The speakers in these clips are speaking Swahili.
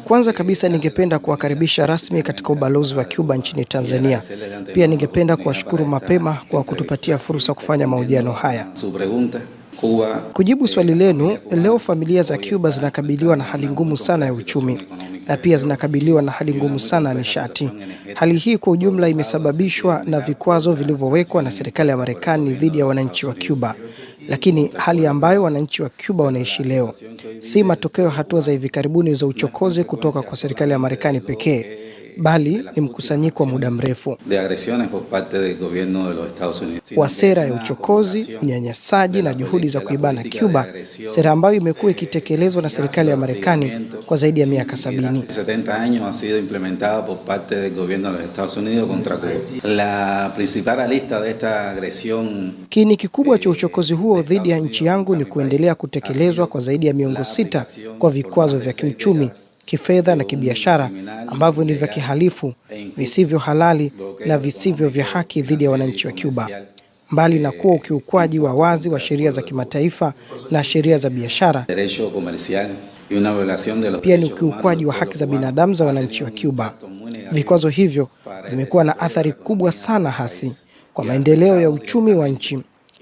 Kwanza kabisa ningependa kuwakaribisha rasmi katika ubalozi wa Cuba nchini Tanzania. Pia ningependa kuwashukuru mapema kwa kutupatia fursa kufanya mahojiano haya. Kujibu swali lenu, leo familia za Cuba zinakabiliwa na hali ngumu sana ya uchumi na pia zinakabiliwa na hali ngumu sana ya nishati. Hali hii kwa ujumla imesababishwa na vikwazo vilivyowekwa na serikali ya Marekani dhidi ya wananchi wa Cuba. Lakini hali ambayo wananchi wa Cuba wanaishi leo si matokeo ya hatua za hivi karibuni za uchokozi kutoka kwa serikali ya Marekani pekee, bali ni mkusanyiko wa muda mrefu wa sera ya uchokozi, unyanyasaji na juhudi za kuibana Cuba, sera ambayo imekuwa ikitekelezwa na serikali ya Marekani kwa zaidi ya miaka 70. Kiini kikubwa cha uchokozi huo dhidi ya nchi yangu ni kuendelea kutekelezwa kwa zaidi ya miongo 6 kwa vikwazo vya kiuchumi, kifedha na kibiashara ambavyo ni vya kihalifu, visivyo halali na visivyo vya haki dhidi ya wananchi wa Cuba. Mbali na kuwa ukiukwaji wa wazi wa sheria za kimataifa na sheria za biashara, pia ni ukiukwaji wa haki za binadamu za wananchi wa Cuba. Vikwazo hivyo vimekuwa na athari kubwa sana hasi kwa maendeleo ya uchumi wa nchi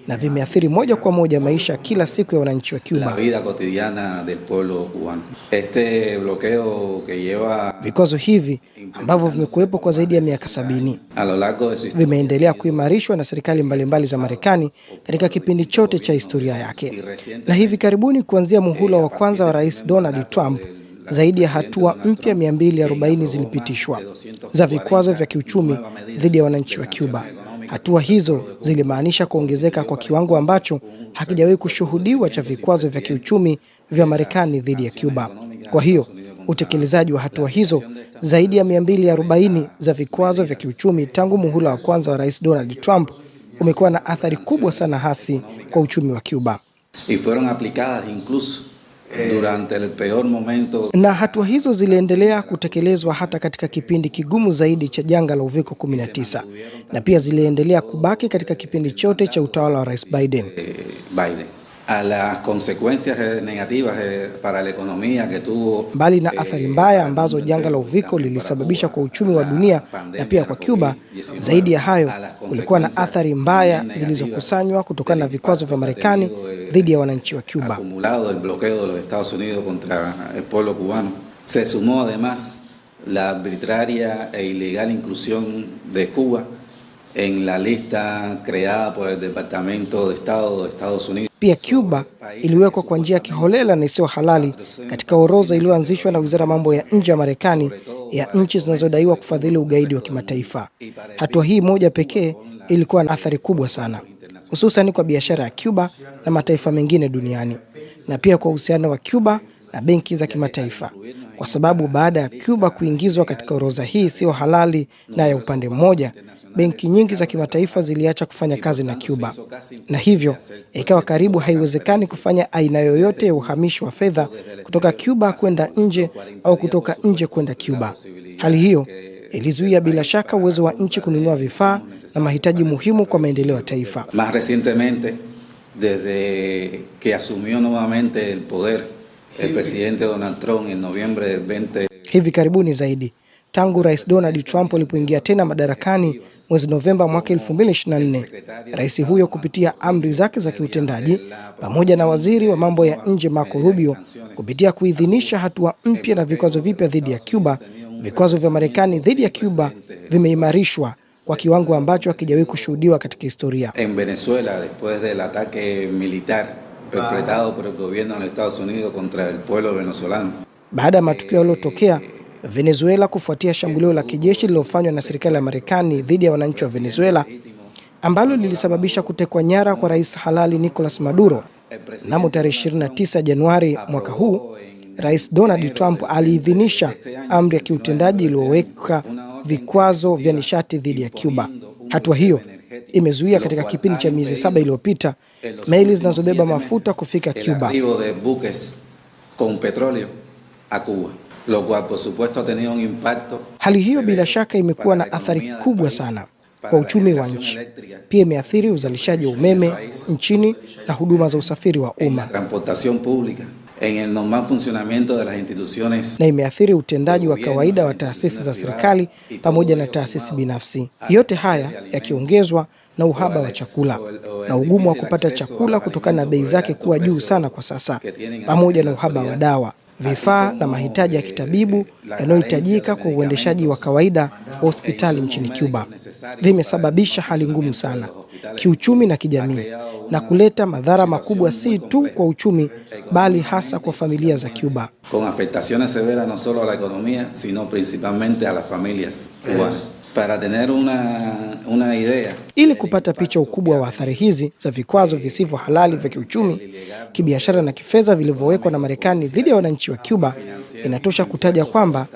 na vimeathiri moja kwa moja maisha kila siku ya wananchi wa Cuba. Vikwazo hivi ambavyo vimekuwepo kwa zaidi ya miaka 70 vimeendelea kuimarishwa na serikali mbalimbali za Marekani katika kipindi chote cha historia yake. Na hivi karibuni, kuanzia muhula wa kwanza wa Rais Donald Trump, zaidi ya hatua mpya 240 zilipitishwa za vikwazo vya kiuchumi dhidi ya wananchi wa Cuba. Hatua hizo zilimaanisha kuongezeka kwa kiwango ambacho hakijawahi kushuhudiwa cha vikwazo vya kiuchumi vya Marekani dhidi ya Cuba. Kwa hiyo, utekelezaji wa hatua hizo zaidi ya 240 za vikwazo vya kiuchumi tangu muhula wa kwanza wa Rais Donald Trump umekuwa na athari kubwa sana hasi kwa uchumi wa Cuba. Na hatua hizo ziliendelea kutekelezwa hata katika kipindi kigumu zaidi cha janga la Uviko 19 na pia ziliendelea kubaki katika kipindi chote cha utawala wa Rais Biden. Mbali na athari mbaya ambazo janga la Uviko lilisababisha kwa uchumi wa dunia na pia kwa Cuba, zaidi ya hayo kulikuwa na athari mbaya zilizokusanywa kutokana na vikwazo vya Marekani dhidi ya wananchi wa Cuba. Se sumó además la arbitraria e ilegal inclusión de Cuba en la lista creada por el Departamento de Estado de Estados Unidos. Pia Cuba iliwekwa kwa njia ya kiholela na isiyo halali katika orodha iliyoanzishwa na Wizara ya Mambo ya Nje ya Marekani ya nchi zinazodaiwa kufadhili ugaidi wa kimataifa. Hatua hii moja pekee ilikuwa na athari kubwa sana, hususan kwa biashara ya Cuba na mataifa mengine duniani, na pia kwa uhusiano wa Cuba na benki za kimataifa, kwa sababu baada ya Cuba kuingizwa katika orodha hii sio halali na ya upande mmoja, benki nyingi za kimataifa ziliacha kufanya kazi na Cuba, na hivyo ikawa karibu haiwezekani kufanya aina yoyote ya uhamisho wa fedha kutoka Cuba kwenda nje au kutoka nje kwenda Cuba. Hali hiyo ilizuia bila shaka uwezo wa nchi kununua vifaa na mahitaji muhimu kwa maendeleo ya taifa. Más recientemente, desde que asumió nuevamente el poder el presidente Donald Trump en noviembre del 20. Hivi karibuni zaidi, tangu Rais Donald Trump alipoingia tena madarakani mwezi Novemba mwaka 2024, rais huyo kupitia amri zake za kiutendaji pamoja na waziri wa mambo ya nje Marco Rubio kupitia kuidhinisha hatua mpya na vikwazo vipya dhidi ya Cuba, vikwazo vya Marekani dhidi ya Cuba vimeimarishwa kwa kiwango ambacho hakijawahi kushuhudiwa katika historia. En Venezuela, después del ataque militar perpetrado por el gobierno de Estados Unidos contra el pueblo venezolano. Baada ya matukio yaliyotokea Venezuela kufuatia shambulio la kijeshi lililofanywa na serikali ya Marekani dhidi ya wananchi wa Venezuela, ambalo lilisababisha kutekwa nyara kwa rais halali Nicolas Maduro, mnamo tarehe 29 Januari mwaka huu, Rais Donald Trump aliidhinisha amri ya kiutendaji iliyoweka vikwazo vya nishati dhidi ya Cuba. Hatua hiyo imezuia katika kipindi cha miezi 7 iliyopita meli zinazobeba mafuta kufika Cuba. Hali hiyo bila shaka imekuwa na athari kubwa sana kwa uchumi wa nchi. Pia imeathiri uzalishaji wa umeme nchini na huduma za usafiri wa umma. en el normal funcionamiento de las instituciones na imeathiri utendaji wa kawaida wa taasisi za serikali pamoja na taasisi binafsi. Yote haya yakiongezwa na uhaba wa chakula na ugumu wa kupata chakula kutokana na bei zake kuwa juu sana kwa sasa, pamoja na uhaba wa dawa, vifaa na mahitaji ya kitabibu yanayohitajika kwa uendeshaji wa kawaida wa hospitali nchini Cuba, vimesababisha hali ngumu sana kiuchumi na kijamii na kuleta madhara makubwa si tu kwa uchumi bali hasa kwa familia za Cuba. Con afectaciones severas no solo a la economía, sino principalmente a las familias cubanas. Para tener una idea, ili kupata picha ukubwa wa athari hizi za vikwazo visivyo halali vya kiuchumi, kibiashara na kifedha vilivyowekwa na Marekani dhidi ya wananchi wa Cuba, inatosha kutaja kwamba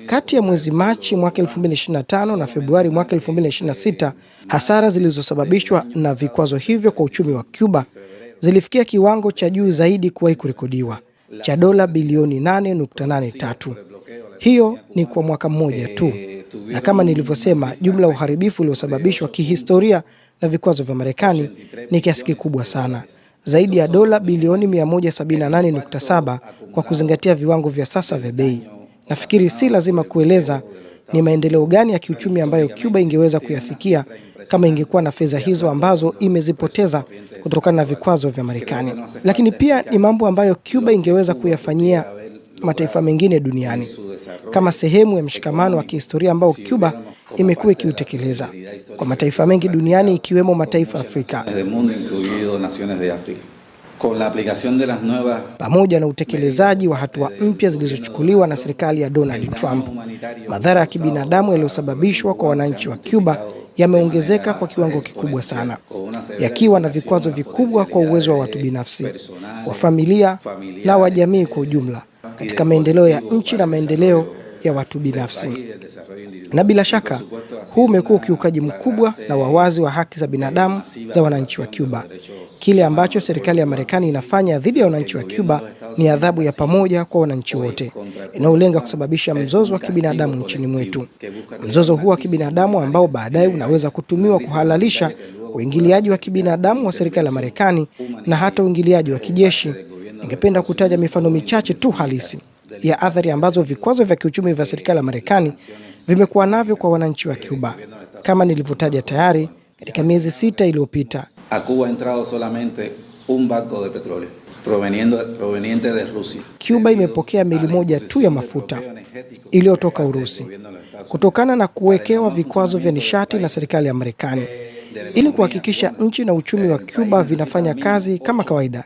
kati ya mwezi Machi mwaka 2025 na Februari mwaka 2026, hasara zilizosababishwa na vikwazo hivyo kwa uchumi wa Cuba zilifikia kiwango cha juu zaidi kuwahi kurekodiwa cha dola bilioni 8.83. Hiyo ni kwa mwaka mmoja tu. Na kama nilivyosema, jumla ya uharibifu uliosababishwa kihistoria na vikwazo vya Marekani ni kiasi kikubwa sana, zaidi ya dola bilioni 178.7 kwa kuzingatia viwango vya sasa vya bei. Nafikiri si lazima kueleza ni maendeleo gani ya kiuchumi ambayo Cuba ingeweza kuyafikia kama ingekuwa na fedha hizo ambazo imezipoteza kutokana na vikwazo vya Marekani. Lakini pia ni mambo ambayo Cuba ingeweza kuyafanyia mataifa mengine duniani kama sehemu ya mshikamano wa kihistoria ambao Cuba imekuwa ikiutekeleza kwa mataifa mengi duniani ikiwemo mataifa ya Afrika. Pamoja na utekelezaji wa hatua mpya zilizochukuliwa na serikali ya Donald Trump, madhara ya kibinadamu yaliyosababishwa kwa wananchi wa Cuba yameongezeka kwa kiwango kikubwa sana, yakiwa na vikwazo vikubwa kwa uwezo wa watu binafsi, wa familia na wa jamii kwa ujumla katika maendeleo ya nchi na maendeleo ya watu binafsi. Na bila shaka, huu umekuwa ukiukaji mkubwa na wawazi wa haki za binadamu za wananchi wa Cuba. Kile ambacho serikali ya Marekani inafanya dhidi ya wananchi wa Cuba ni adhabu ya pamoja kwa wananchi wote, inayolenga kusababisha mzozo wa kibinadamu nchini mwetu. Mzozo huu wa kibinadamu ambao baadaye unaweza kutumiwa kuhalalisha uingiliaji wa kibinadamu wa serikali ya Marekani na hata uingiliaji wa kijeshi. Ningependa kutaja mifano michache tu halisi ya athari ambazo vikwazo vya kiuchumi vya serikali ya Marekani vimekuwa navyo kwa wananchi wa Cuba. Kama nilivyotaja tayari, katika miezi 6 iliyopita, a Cuba ha entrado solamente un barco de petróleo proveniente de Rusia. Cuba imepokea meli moja tu ya mafuta iliyotoka Urusi kutokana na kuwekewa vikwazo vya nishati na serikali ya Marekani. Ili kuhakikisha nchi na uchumi wa Cuba vinafanya kazi kama kawaida,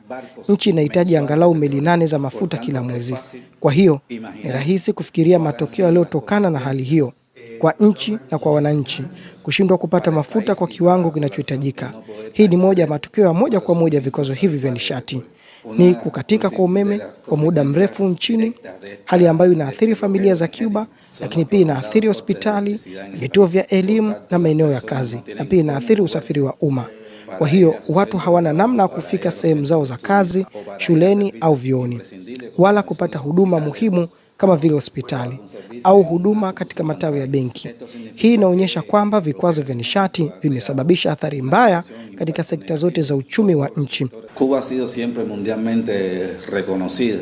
nchi inahitaji angalau meli 8 za mafuta kila mwezi. Kwa hiyo, ni rahisi kufikiria matokeo yaliyotokana na hali hiyo kwa nchi na kwa wananchi kushindwa kupata mafuta kwa kiwango kinachohitajika. Hii ni moja ya matokeo ya moja kwa moja vikwazo hivi vya nishati. Ni kukatika kwa umeme kwa muda mrefu nchini, hali ambayo inaathiri familia za Cuba, lakini pia inaathiri hospitali, vituo vya elimu na maeneo ya kazi, na pia inaathiri usafiri wa umma. Kwa hiyo watu hawana namna ya kufika sehemu zao za kazi, shuleni au vyuoni, wala kupata huduma muhimu kama vile hospitali au huduma katika matawi ya benki. Hii inaonyesha kwamba vikwazo vya nishati vimesababisha athari mbaya katika sekta zote za uchumi wa nchi.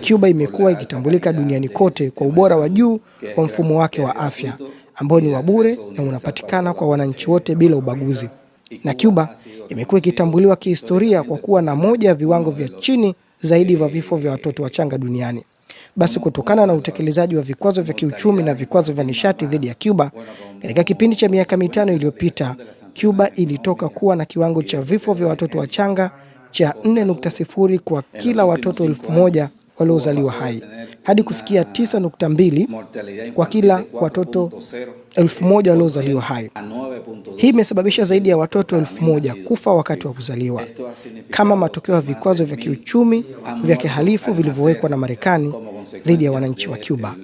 Cuba imekuwa ikitambulika duniani kote kwa ubora wa juu wa mfumo wake wa afya ambao ni wa bure na unapatikana kwa wananchi wote bila ubaguzi. Na Cuba imekuwa ikitambuliwa kihistoria kwa kuwa na moja ya viwango vya chini zaidi vya vifo vya watoto wachanga duniani. Basi kutokana na utekelezaji wa vikwazo vya kiuchumi na vikwazo vya nishati dhidi ya Cuba, katika kipindi cha miaka 5 iliyopita, Cuba ilitoka kuwa na kiwango cha vifo vya watoto wachanga cha 4.0 kwa kila watoto 1,000 waliozaliwa hai hadi kufikia 9.2 kwa kila watoto 1,000 waliozaliwa hai. Hii imesababisha zaidi ya watoto 1,000 kufa wakati wa kuzaliwa kama matokeo ya vikwazo vya kiuchumi vya kihalifu vilivyowekwa na Marekani dhidi ya wananchi wa Cuba.